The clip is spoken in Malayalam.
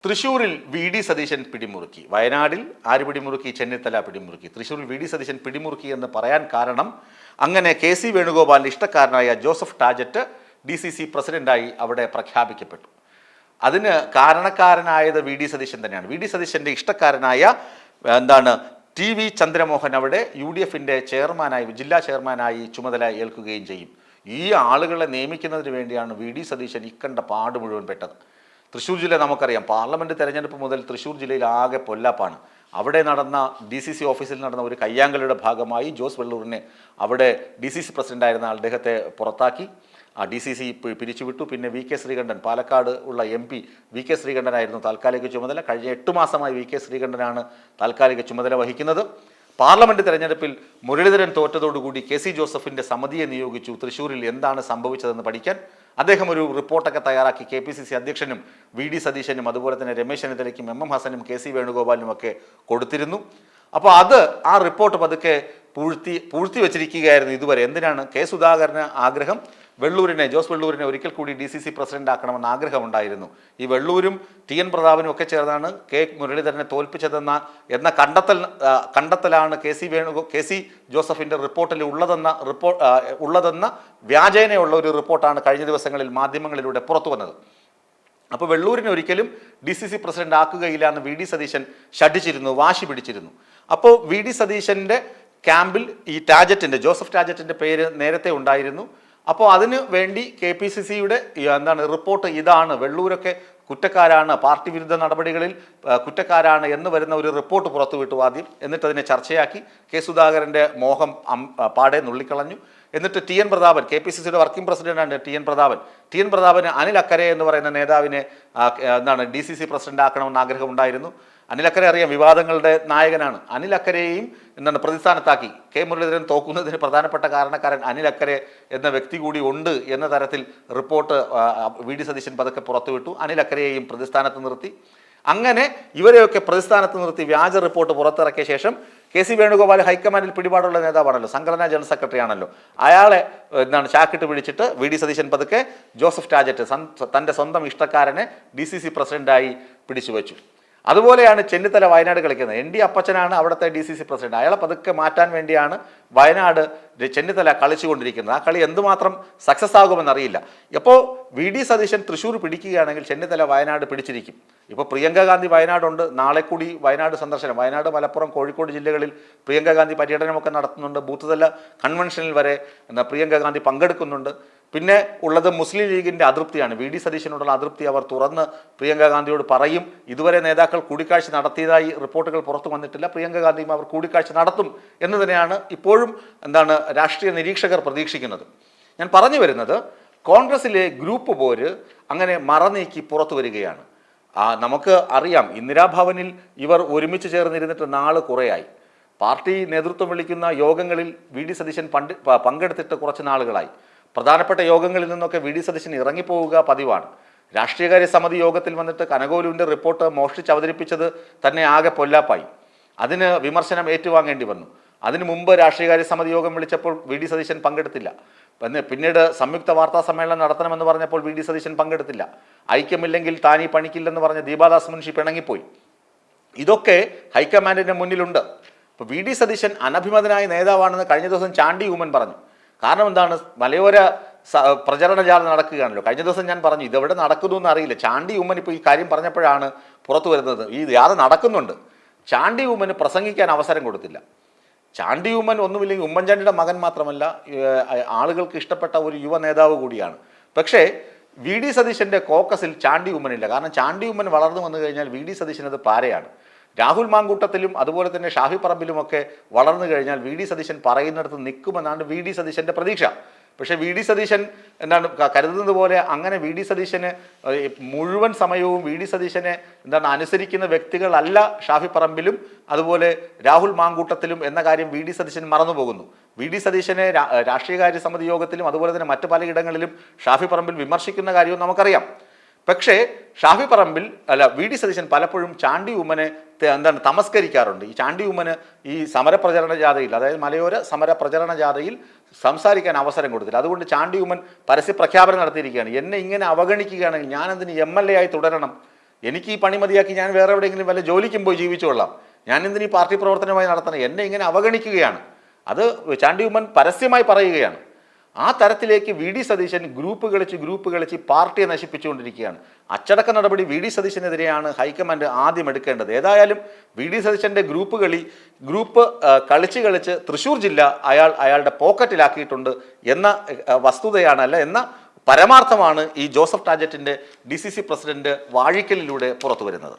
തൃശൂരിൽ വി ഡി സതീശൻ പിടിമുറുക്കി. വയനാടിൽ ആര് പിടിമുറുക്കി? ചെന്നിത്തല പിടിമുറുക്കി. തൃശൂരിൽ വി ഡി സതീശൻ പിടിമുറുക്കി എന്ന് പറയാൻ കാരണം അങ്ങനെ കെ സി വേണുഗോപാലിൻ്റെ ഇഷ്ടക്കാരനായ ജോസഫ് ടാജറ്റ് DCC പ്രസിഡന്റായി അവിടെ പ്രഖ്യാപിക്കപ്പെട്ടു. അതിന് കാരണക്കാരനായത് വി ഡി സതീശൻ തന്നെയാണ്. വി ഡി സതീശൻ്റെ ഇഷ്ടക്കാരനായ TV ചന്ദ്രമോഹൻ അവിടെ UDFിൻ്റെ ചെയർമാനായി, ജില്ലാ ചെയർമാനായി ചുമതല ഏൽക്കുകയും ചെയ്യും. ഈ ആളുകളെ നിയമിക്കുന്നതിന് വേണ്ടിയാണ് വി ഡി സതീശൻ ഇക്കണ്ട പാട് മുഴുവൻ പെട്ടത്. തൃശ്ശൂർ ജില്ല നമുക്കറിയാം, പാർലമെൻറ്റ് തെരഞ്ഞെടുപ്പ് മുതൽ തൃശ്ശൂർ ജില്ലയിൽ ആകെ പൊല്ലാപ്പാണ്. അവിടെ നടന്ന DCC ഓഫീസിൽ നടന്ന ഒരു കയ്യാങ്കളിയുടെ ഭാഗമായി ജോസ് വെള്ളൂരിനെ, അവിടെ DCC പ്രസിഡൻ്റായിരുന്ന അദ്ദേഹത്തെ പുറത്താക്കി. DCC പിരിച്ചുവിട്ടു. പിന്നെ VK ശ്രീകണ്ഠൻ, പാലക്കാട് ഉള്ള MP VK ശ്രീകണ്ഠനായിരുന്നു താൽക്കാലിക ചുമതല. കഴിഞ്ഞ 8 മാസമായി VK ശ്രീകണ്ഠനാണ് താൽക്കാലിക ചുമതല വഹിക്കുന്നത്. പാർലമെൻറ്റ് തെരഞ്ഞെടുപ്പിൽ മുരളീധരൻ തോറ്റതോടുകൂടി KC ജോസഫിൻ്റെ സമിതിയെ നിയോഗിച്ചു തൃശ്ശൂരിൽ എന്താണ് സംഭവിച്ചതെന്ന് പഠിക്കാൻ. അദ്ദേഹം ഒരു റിപ്പോർട്ടൊക്കെ തയ്യാറാക്കി KPCC അധ്യക്ഷനും VD സതീശനും അതുപോലെ തന്നെ രമേശ് ചെന്നിത്തലയ്ക്കും MM ഹസനും KC വേണുഗോപാലിനും ഒക്കെ കൊടുത്തിരുന്നു. അപ്പോൾ ആ റിപ്പോർട്ട് പതുക്കെ പൂഴ്ത്തി വെച്ചിരിക്കുകയായിരുന്നു ഇതുവരെ. എന്തിനാണ്? K സുധാകരന് ആഗ്രഹം ജോസ് വെള്ളൂരിനെ ഒരിക്കൽ കൂടി DCC പ്രസിഡന്റ് ആക്കണമെന്ന് ആഗ്രഹമുണ്ടായിരുന്നു. ഈ വെള്ളൂരും TN പ്രതാപനും ഒക്കെ ചേർന്നാണ് K മുരളീധരനെ തോൽപ്പിച്ചതെന്ന കണ്ടെത്തലാണ് KC ജോസഫിൻ്റെ റിപ്പോർട്ടിൽ ഉള്ളതെന്ന വ്യാജേനയുള്ള ഒരു റിപ്പോർട്ടാണ് കഴിഞ്ഞ ദിവസങ്ങളിൽ മാധ്യമങ്ങളിലൂടെ പുറത്തു വന്നത്. അപ്പോൾ വെള്ളൂരിനെ ഒരിക്കലും DCC പ്രസിഡന്റ് ആക്കുകയില്ല എന്ന് VD സതീശൻ ശഠിച്ചിരുന്നു, വാശി പിടിച്ചിരുന്നു. അപ്പോൾ VD സതീശൻ്റെ ക്യാമ്പിൽ ഈ ജോസഫ് ടാജറ്റിൻ്റെ പേര് നേരത്തെ ഉണ്ടായിരുന്നു. അപ്പോൾ അതിന് വേണ്ടി KPCCയുടെ റിപ്പോർട്ട് ഇതാണ്, വെള്ളൂരൊക്കെ കുറ്റക്കാരാണ്, പാർട്ടി വിരുദ്ധ നടപടികളിൽ കുറ്റക്കാരാണ് എന്ന് വരുന്ന ഒരു റിപ്പോർട്ട് പുറത്തുവിട്ടു ആദ്യം. എന്നിട്ട് അതിനെ ചർച്ചയാക്കി. K സുധാകരൻ്റെ മോഹം പാടെ നുള്ളിക്കളഞ്ഞു. എന്നിട്ട് TN പ്രതാപൻ, KPCCയുടെ വർക്കിംഗ് പ്രസിഡന്റാണ് TN പ്രതാപന് അനിൽ അക്കരെ എന്ന് പറയുന്ന നേതാവിനെ DCC പ്രസിഡന്റ് ആക്കണമെന്ന് ആഗ്രഹമുണ്ടായിരുന്നു. അനിൽ അക്കരെ അറിയാം, വിവാദങ്ങളുടെ നായകനാണ്. അനിൽ അക്കരെയും പ്രതിസ്ഥാനത്താക്കി. K മുരളീധരൻ തോക്കുന്നതിന് പ്രധാനപ്പെട്ട കാരണക്കാരൻ അനിൽ അക്കരെ എന്ന വ്യക്തി കൂടി ഉണ്ട് എന്ന തരത്തിൽ റിപ്പോർട്ട് VD സതീശൻ പതുക്കെ പുറത്തുവിട്ടു. അനിൽ അക്കരെയും പ്രതിസ്ഥാനത്ത് നിർത്തി. അങ്ങനെ ഇവരെയൊക്കെ പ്രതിസ്ഥാനത്ത് നിർത്തി വ്യാജ റിപ്പോർട്ട് പുറത്തിറക്കിയ ശേഷം KC വേണുഗോപാൽ ഹൈക്കമാൻഡിൽ പിടിപാടുള്ള നേതാവാണല്ലോ, സംഘടനാ ജനറൽ സെക്രട്ടറി ആണല്ലോ, അയാളെ ചാക്കിട്ട് പിടിച്ചിട്ട് VD സതീശൻ പതുക്കെ ജോസഫ് ടാജറ്റ് തൻ്റെ സ്വന്തം ഇഷ്ടക്കാരനെ DCC പ്രസിഡന്റായി പിടിച്ചു വെച്ചു. അതുപോലെയാണ് ചെന്നിത്തല വയനാട് കളിക്കുന്നത്. ND അപ്പച്ചനാണ് അവിടുത്തെ DCC പ്രസിഡന്റ്. അയാളെ പതുക്കെ മാറ്റാൻ വേണ്ടിയാണ് വയനാട് ചെന്നിത്തല കളിച്ചുകൊണ്ടിരിക്കുന്നത്. ആ കളി എന്തുമാത്രം സക്സസ് ആകുമെന്നറിയില്ല. അപ്പോൾ VD സതീശൻ തൃശ്ശൂർ പിടിക്കുകയാണെങ്കിൽ ചെന്നിത്തല വയനാട് പിടിച്ചിരിക്കും. ഇപ്പോൾ പ്രിയങ്ക ഗാന്ധി വയനാടുണ്ട്, നാളെ കൂടി വയനാട് സന്ദർശനം. വയനാട്, മലപ്പുറം, കോഴിക്കോട് ജില്ലകളിൽ പ്രിയങ്ക ഗാന്ധി പര്യടനമൊക്കെ നടത്തുന്നുണ്ട്. ബൂത്ത് തല കൺവെൻഷനിൽ വരെ പ്രിയങ്ക ഗാന്ധി പങ്കെടുക്കുന്നുണ്ട്. പിന്നെ ഉള്ളത് മുസ്ലിം ലീഗിൻ്റെ അതൃപ്തിയാണ്. VD സതീശനോടുള്ള അതൃപ്തി അവർ തുറന്ന് പ്രിയങ്ക ഗാന്ധിയോട് പറയും. ഇതുവരെ നേതാക്കൾ കൂടിക്കാഴ്ച നടത്തിയതായി റിപ്പോർട്ടുകൾ പുറത്തു വന്നിട്ടില്ല. പ്രിയങ്ക ഗാന്ധിയും അവർ കൂടിക്കാഴ്ച നടത്തും എന്ന് തന്നെയാണ് ഇപ്പോഴും രാഷ്ട്രീയ നിരീക്ഷകർ പ്രതീക്ഷിക്കുന്നത്. ഞാൻ പറഞ്ഞു വരുന്നത്, കോൺഗ്രസിലെ ഗ്രൂപ്പ് പോര് അങ്ങനെ മറനീക്കി പുറത്തു വരികയാണ്. നമുക്ക് അറിയാം, ഇന്ദിരാഭവനിൽ ഇവർ ഒരുമിച്ച് ചേർന്നിരുന്നിട്ട് നാള് കുറേയായി. പാർട്ടി നേതൃത്വം വിളിക്കുന്ന യോഗങ്ങളിൽ VD സതീശൻ പങ്കെടുത്തിട്ട് കുറച്ച് നാളുകളായി. പ്രധാനപ്പെട്ട യോഗങ്ങളിൽ നിന്നൊക്കെ VD സതീശൻ ഇറങ്ങിപ്പോവുക പതിവാണ്. രാഷ്ട്രീയകാര്യ സമിതി യോഗത്തിൽ വന്നിട്ട് കനകോലുവിൻ്റെ റിപ്പോർട്ട് മോഷ്ടിച്ച് അവതരിപ്പിച്ചത് തന്നെ ആകെ പൊല്ലാപ്പായി. അതിന് വിമർശനം ഏറ്റുവാങ്ങേണ്ടി വന്നു. അതിനു മുമ്പ് രാഷ്ട്രീയകാര്യ സമിതി യോഗം വിളിച്ചപ്പോൾ VD സതീശൻ പങ്കെടുത്തില്ല. പിന്നീട് സംയുക്ത വാർത്താ സമ്മേളനം നടത്തണമെന്ന് പറഞ്ഞപ്പോൾ VD സതീശൻ പങ്കെടുത്തില്ല. ഐക്യമില്ലെങ്കിൽ താനീ പണിക്കില്ലെന്ന് പറഞ്ഞ് ദീപാദാസ് മുൻഷി പിണങ്ങിപ്പോയി. ഇതൊക്കെ ഹൈക്കമാൻഡിൻ്റെ മുന്നിലുണ്ട്. ഇപ്പോൾ VD സതീശൻ അനഭിമതനായ നേതാവാണെന്ന് കഴിഞ്ഞ ദിവസം ചാണ്ടി ഉമ്മൻ പറഞ്ഞു. കാരണം എന്താണ്? മലയോര പ്രചരണ ജാഥ നടക്കുകയാണല്ലോ. കഴിഞ്ഞ ദിവസം ഞാൻ പറഞ്ഞു ഇതെവിടെ നടക്കുന്നു എന്ന് അറിയില്ല. ചാണ്ടി ഉമ്മൻ ഇപ്പോൾ ഈ കാര്യം പറഞ്ഞപ്പോഴാണ് പുറത്തു വരുന്നത്. ഈ ജാഥ നടക്കുന്നുണ്ട്. ചാണ്ടി ഉമ്മന് പ്രസംഗിക്കാൻ അവസരം കൊടുത്തില്ല. ചാണ്ടി ഉമ്മൻ ഒന്നുമില്ലെങ്കിൽ ഉമ്മൻചാണ്ടിയുടെ മകൻ മാത്രമല്ല, ആളുകൾക്ക് ഇഷ്ടപ്പെട്ട ഒരു യുവ നേതാവ് കൂടിയാണ്. പക്ഷേ VD സതീശൻ്റെ കോക്കസിൽ ചാണ്ടി ഉമ്മനില്ല. കാരണം ചാണ്ടി ഉമ്മൻ വളർന്നു വന്നു കഴിഞ്ഞാൽ VD സതീശനത് പാരയാണ്. രാഹുൽ മാങ്കൂട്ടത്തിലും അതുപോലെ തന്നെ ഷാഫി പറമ്പിലുമൊക്കെ വളർന്നു കഴിഞ്ഞാൽ VD സതീശൻ പറയുന്നിടത്ത് നിൽക്കുമെന്നാണ് VD സതീശൻ്റെ പ്രതീക്ഷ. പക്ഷേ VD സതീശൻ കരുതുന്നത് പോലെ അങ്ങനെ VD സതീശന് മുഴുവൻ സമയവും VD സതീശനെ അനുസരിക്കുന്ന വ്യക്തികളല്ല ഷാഫി പറമ്പിലും അതുപോലെ രാഹുൽ മാങ്കൂട്ടത്തിലും എന്ന കാര്യം VD സതീശൻ മറന്നുപോകുന്നു. VD സതീശനെ രാഷ്ട്രീയകാര്യ സമിതി യോഗത്തിലും അതുപോലെ തന്നെ മറ്റു പലയിടങ്ങളിലും ഷാഫി പറമ്പിൽ വിമർശിക്കുന്ന കാര്യവും നമുക്കറിയാം. പക്ഷേ ഷാഫി പറമ്പിൽ VD സതീശൻ പലപ്പോഴും ചാണ്ടി ഉമ്മനെ തമസ്കരിക്കാറുണ്ട്. ഈ ചാണ്ടി ഉമ്മന് ഈ സമരപ്രചരണ ജാഥയിൽ, അതായത് മലയോര സമര പ്രചരണ ജാഥയിൽ സംസാരിക്കാൻ അവസരം കൊടുത്തില്ല. അതുകൊണ്ട് ചാണ്ടി ഉമ്മൻ പരസ്യ പ്രഖ്യാപനം നടത്തിയിരിക്കുകയാണ്, എന്നെ ഇങ്ങനെ അവഗണിക്കുകയാണെങ്കിൽ ഞാനെന്തിന് MLA ആയി തുടരണം, എനിക്ക് ഈ പണി മതിയാക്കി ഞാൻ വേറെ എവിടെയെങ്കിലും വല്ല ജോലിക്കും പോയി ജീവിച്ചോളാം, ഞാൻ എന്തിനീ പാർട്ടി പ്രവർത്തനമായി നടത്തണം, എന്നെ ഇങ്ങനെ അവഗണിക്കുകയാണ്. അത് ചാണ്ടി ഉമ്മൻ പരസ്യമായി പറയുകയാണ്. ആ തരത്തിലേക്ക് വി ഡി സതീശൻ ഗ്രൂപ്പ് കളിച്ച് പാർട്ടിയെ നശിപ്പിച്ചുകൊണ്ടിരിക്കുകയാണ്. അച്ചടക്ക നടപടി വി ഡി സതീശനെതിരെയാണ് ഹൈക്കമാൻഡ് ആദ്യം എടുക്കേണ്ടത്. ഏതായാലും വി ഡി സതീശൻ്റെ ഗ്രൂപ്പ് കളിച്ച് തൃശ്ശൂർ ജില്ല അയാളുടെ പോക്കറ്റിലാക്കിയിട്ടുണ്ട് എന്ന വസ്തുതയാണ്, അല്ല എന്ന പരമാർത്ഥമാണ് ഈ ജോസഫ് ടാജറ്റിൻ്റെ DCC പ്രസിഡന്റ് വാഴിക്കലിലൂടെ പുറത്തു വരുന്നത്.